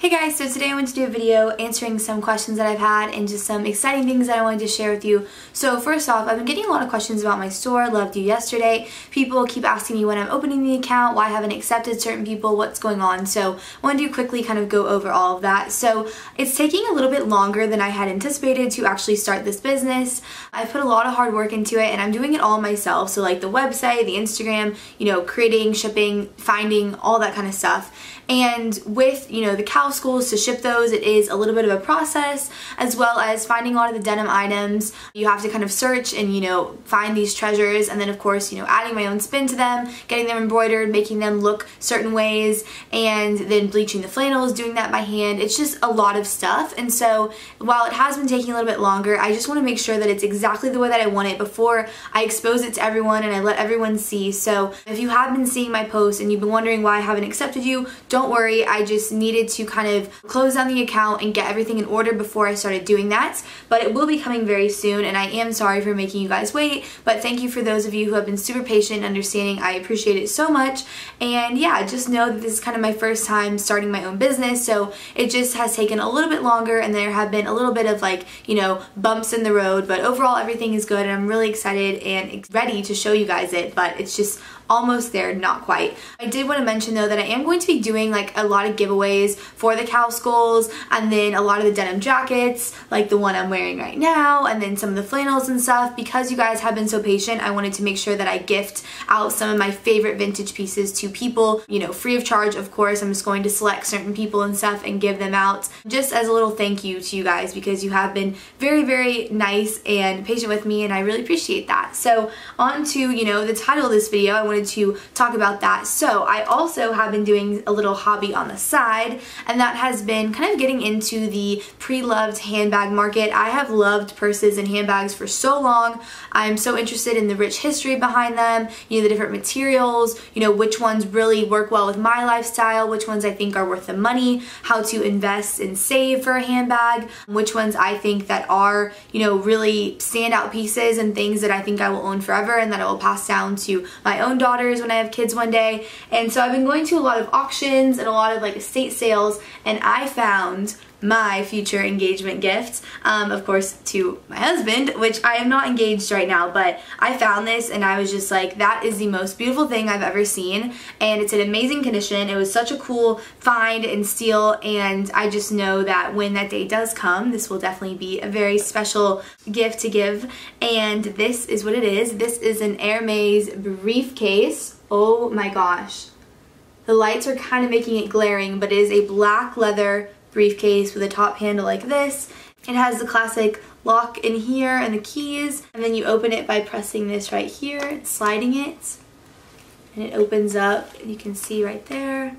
Hey guys, so today I want to do a video answering some questions that I've had and just some exciting things that I wanted to share with you. So first off, I've been getting a lot of questions about my store, Loved You Yesterday. People keep asking me when I'm opening the account, why I haven't accepted certain people, what's going on. So I wanted to quickly kind of go over all of that. So it's taking a little bit longer than I had anticipated to actually start this business. I put a lot of hard work into it and I'm doing it all myself. So like the website, the Instagram, creating, shipping, finding, all that kind of stuff. And with, the cow schools to ship those, it is a little bit of a process, as well as finding a lot of the denim items. You have to kind of search and, find these treasures, and then of course, adding my own spin to them, getting them embroidered, making them look certain ways, and then bleaching the flannels, doing that by hand. It's just a lot of stuff. And so while it has been taking a little bit longer, I just want to make sure that it's exactly the way that I want it before I expose it to everyone and I let everyone see. So if you have been seeing my posts and you've been wondering why I haven't accepted you, don't worry, I just needed to kind of close down the account and get everything in order before I started doing that. But it will be coming very soon, and I am sorry for making you guys wait, but thank you for those of you who have been super patient and understanding. I appreciate it so much. And yeah, just know that this is kind of my first time starting my own business, so it just has taken a little bit longer and there have been a little bit of bumps in the road, but overall everything is good and I'm really excited and ready to show you guys it, but it's just almost there, not quite. I did want to mention though that I am going to be doing a lot of giveaways for the cow skulls, and then a lot of the denim jackets like the one I'm wearing right now, and then some of the flannels and stuff. Because you guys have been so patient, I wanted to make sure that I gift out some of my favorite vintage pieces to people, free of charge of course. I'm just going to select certain people and stuff and give them out just as a little thank you to you guys, because you have been very, very nice and patient with me and I really appreciate that. So on to, the title of this video, I wanted to talk about that. So I also have been doing a little hobby on the side, and that has been kind of getting into the pre-loved handbag market. I have loved purses and handbags for so long. I'm so interested in the rich history behind them, the different materials, which ones really work well with my lifestyle, which ones I think are worth the money, how to invest and save for a handbag, which ones I think that are, really standout pieces and things that I think I will own forever and that I will pass down to my own daughters when I have kids one day. And so I've been going to a lot of auctions and a lot of estate sales, and I found my future engagement gift, of course to my husband, which I am not engaged right now, but I found this and I was just like, that is the most beautiful thing I've ever seen, and it's in amazing condition. It was such a cool find and steal, and I just know that when that day does come, this will definitely be a very special gift to give. And this is what it is. This is an Hermes briefcase. Oh my gosh. The lights are kind of making it glaring, but it is a black leather briefcase with a top handle like this. It has the classic lock in here and the keys, and then you open it by pressing this right here, sliding it, and it opens up, and you can see right there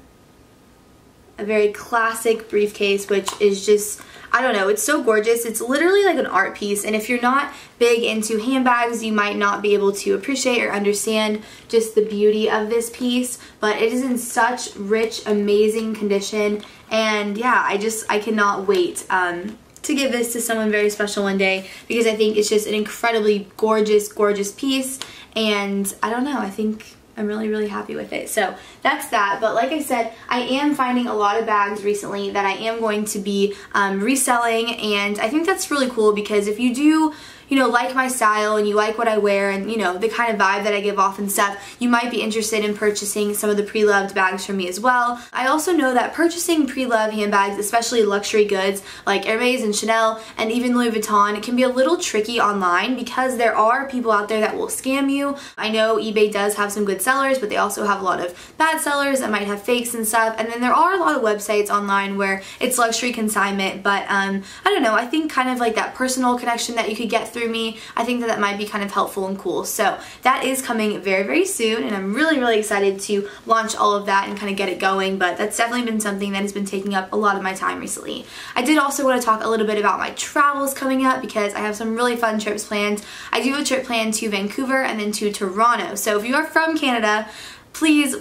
a very classic briefcase, which is just, I don't know, it's so gorgeous. It's literally like an art piece, and if you're not big into handbags, you might not be able to appreciate or understand just the beauty of this piece, but it is in such rich, amazing condition. And yeah, I cannot wait to give this to someone very special one day, because I think it's just an incredibly gorgeous, gorgeous piece, and I don't know, I think I'm really, really happy with it. So that's that. But like I said, I am finding a lot of bags recently that I am going to be reselling, and I think that's really cool, because if you do like my style and you like what I wear and the kind of vibe that I give off and stuff, you might be interested in purchasing some of the pre-loved bags from me as well. I also know that purchasing pre-loved handbags, especially luxury goods like Hermes and Chanel and even Louis Vuitton, it can be a little tricky online because there are people out there that will scam you. I know eBay does have some good sellers, but they also have a lot of bad sellers that might have fakes and stuff, and then there are a lot of websites online where it's luxury consignment, but I don't know, I think kind of like that personal connection that you could get through me, I think that might be kind of helpful and cool. So that is coming very, very soon, and I'm really, really excited to launch all of that and kind of get it going, but that's definitely been something that has been taking up a lot of my time recently. I did also want to talk a little bit about my travels coming up, because I have some really fun trips planned. I do have a trip planned to Vancouver and then to Toronto. So if you are from Canada, please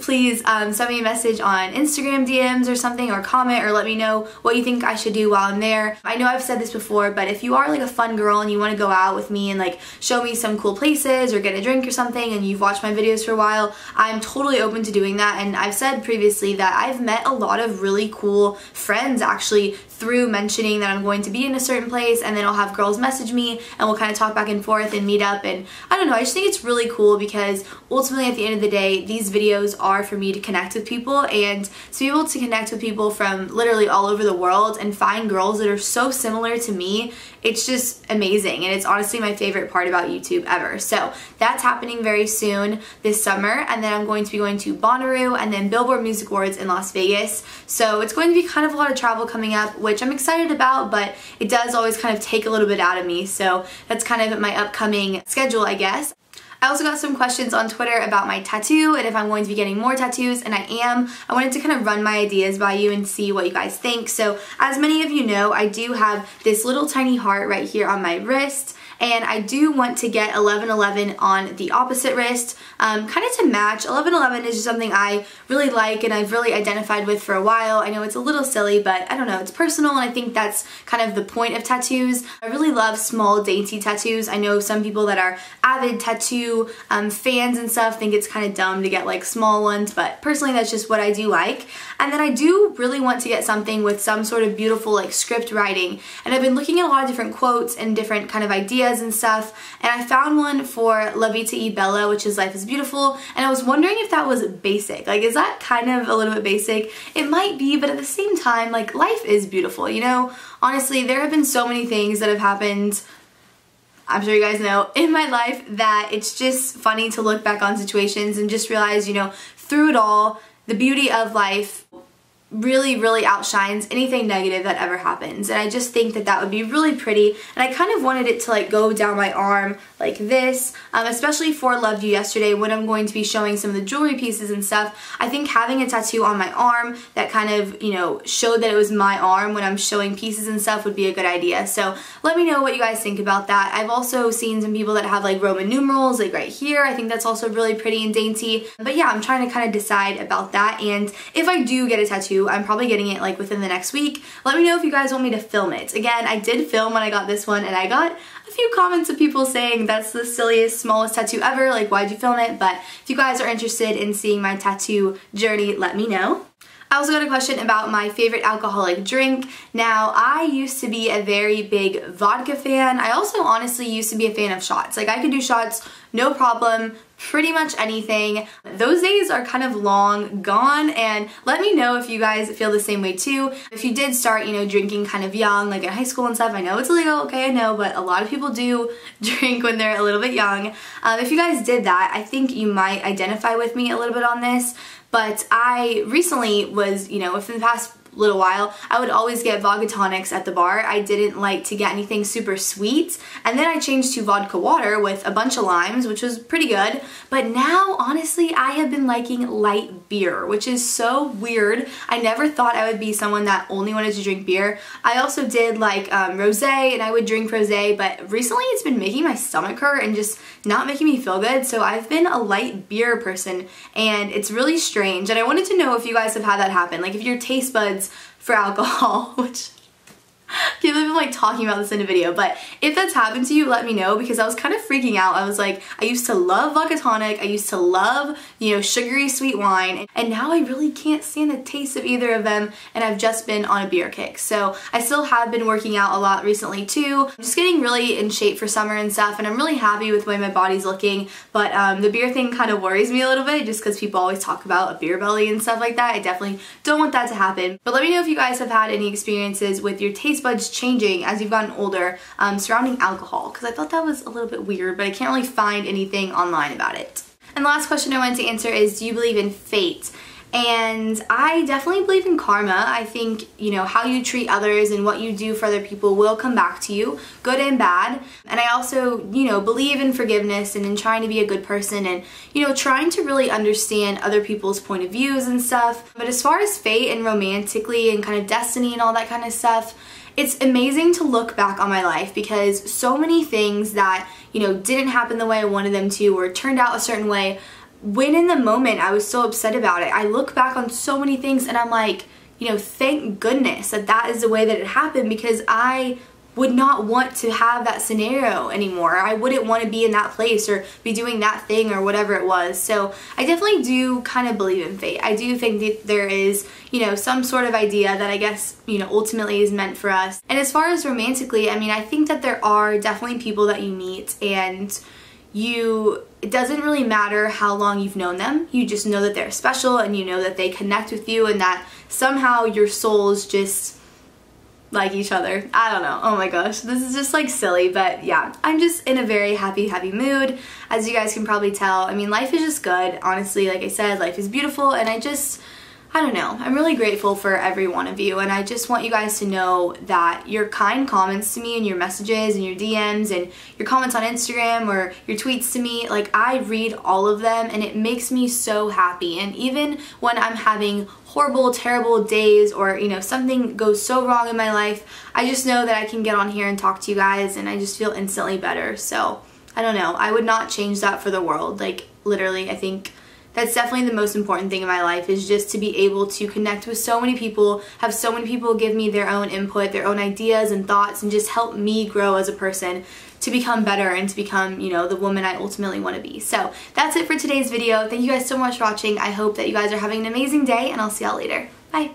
send me a message on Instagram DMs or something, or comment, or let me know what you think I should do while I'm there. I know I've said this before, but if you are like a fun girl and you want to go out with me and like show me some cool places or get a drink or something, and you've watched my videos for a while, I'm totally open to doing that. And I've said previously that I've met a lot of really cool friends actually through mentioning that I'm going to be in a certain place, and then I'll have girls message me and we'll kind of talk back and forth and meet up. And I don't know, I just think it's really cool because ultimately at the end of the day, these videos are for me to connect with people, and to be able to connect with people from literally all over the world and find girls that are so similar to me. It's just amazing, and it's honestly my favorite part about YouTube ever. So that's happening very soon this summer, and then I'm going to be going to Bonnaroo and then Billboard Music Awards in Las Vegas. So it's going to be kind of a lot of travel coming up, which I'm excited about, but it does always kind of take a little bit out of me. So that's kind of my upcoming schedule, I guess. I also got some questions on Twitter about my tattoo and if I'm going to be getting more tattoos, and I am. I wanted to kind of run my ideas by you and see what you guys think. So as many of you know, I do have this little tiny heart right here on my wrist, and I do want to get 1111 on the opposite wrist, kind of to match. 1111 is just something I really like and I've really identified with for a while. I know it's a little silly, but I don't know, it's personal, and I think that's kind of the point of tattoos. I really love small, dainty tattoos. I know some people that are avid tattoo fans and stuff think it's kind of dumb to get like small ones, but personally that's just what I do like. And then I do really want to get something with some sort of beautiful like script writing, and I've been looking at a lot of different quotes and different kind of ideas and stuff, and I found one for La Vita e Bella, which is Life is Beautiful, and I was wondering if that was basic. Like, is that kind of a little bit basic? It might be, but at the same time, like, life is beautiful, you know? Honestly, there have been so many things that have happened, I'm sure you guys know, in my life that it's just funny to look back on situations and just realize, you know, through it all, the beauty of life really outshines anything negative that ever happens. And I just think that that would be really pretty, and I kind of wanted it to like go down my arm like this, especially for Loved You Yesterday when I'm going to be showing some of the jewelry pieces and stuff. I think having a tattoo on my arm that kind of, you know, showed that it was my arm when I'm showing pieces and stuff would be a good idea. So let me know what you guys think about that. I've also seen some people that have like Roman numerals like right here. I think that's also really pretty and dainty. But yeah, I'm trying to kind of decide about that, and if I do get a tattoo, I'm probably getting it like within the next week. Let me know if you guys want me to film it. Again, I did film when I got this one, and I got a few comments of people saying that's the silliest, smallest tattoo ever, like why'd you film it? But if you guys are interested in seeing my tattoo journey, let me know. I also got a question about my favorite alcoholic drink. Now, I used to be a very big vodka fan. I also honestly used to be a fan of shots. Like, I could do shots, no problem, pretty much anything. Those days are kind of long gone, and let me know if you guys feel the same way too. If you did start, you know, drinking kind of young, like in high school and stuff, I know it's illegal, okay, I know, but a lot of people do drink when they're a little bit young. If you guys did that, I think you might identify with me a little bit on this. But I recently was, you know, within the past little while, I would always get vodka tonics at the bar. I didn't like to get anything super sweet, and then I changed to vodka water with a bunch of limes, which was pretty good. But now, honestly, I have been liking light beer, which is so weird. I never thought I would be someone that only wanted to drink beer. I also did like rosé, and I would drink rosé, but recently it's been making my stomach hurt and just not making me feel good, so I've been a light beer person, and it's really strange. And I wanted to know if you guys have had that happen, like if your taste buds for alcohol, which I can't believe I'm like talking about this in a video, but if that's happened to you, let me know, because I was kind of freaking out. I was like, I used to love vodka tonic, I used to love, you know, sugary sweet wine, and now I really can't stand the taste of either of them, and I've just been on a beer kick. So I still have been working out a lot recently too. I'm just getting really in shape for summer and stuff, and I'm really happy with the way my body's looking, but the beer thing kind of worries me a little bit, just because people always talk about a beer belly and stuff like that. I definitely don't want that to happen. But let me know if you guys have had any experiences with your taste buds changing as you've gotten older surrounding alcohol, because I thought that was a little bit weird, but I can't really find anything online about it. And the last question I wanted to answer is, do you believe in fate? And I definitely believe in karma. I think, you know, how you treat others and what you do for other people will come back to you, good and bad. And I also, you know, believe in forgiveness and in trying to be a good person and, you know, trying to really understand other people's point of views and stuff. But as far as fate and romantically and kind of destiny and all that kind of stuff, it's amazing to look back on my life, because so many things that, you know, didn't happen the way I wanted them to or turned out a certain way, when in the moment I was so upset about it, I look back on so many things and I'm like, you know, thank goodness that that is the way that it happened, because I would not want to have that scenario anymore. I wouldn't want to be in that place or be doing that thing or whatever it was. So I definitely do kind of believe in fate. I do think that there is, you know, some sort of idea that I guess, you know, ultimately is meant for us. And as far as romantically, I mean, I think that there are definitely people that you meet and it doesn't really matter how long you've known them. You just know that they're special and you know that they connect with you and that somehow your souls just like each other. I don't know. Oh my gosh, this is just like silly, but yeah, I'm just in a very happy mood, as you guys can probably tell. I mean, life is just good. Honestly, like I said, life is beautiful, and I don't know. I'm really grateful for every one of you, and I just want you guys to know that your kind comments to me and your messages and your DMs and your comments on Instagram or your tweets to me, like, I read all of them and it makes me so happy. And even when I'm having horrible, terrible days or, you know, something goes so wrong in my life, I just know that I can get on here and talk to you guys and I just feel instantly better. So, I don't know. I would not change that for the world. Like, literally, I think that's definitely the most important thing in my life, is just to be able to connect with so many people, have so many people give me their own input, their own ideas and thoughts, and just help me grow as a person to become better and to become, you know, the woman I ultimately want to be. So that's it for today's video. Thank you guys so much for watching. I hope that you guys are having an amazing day, and I'll see y'all later. Bye.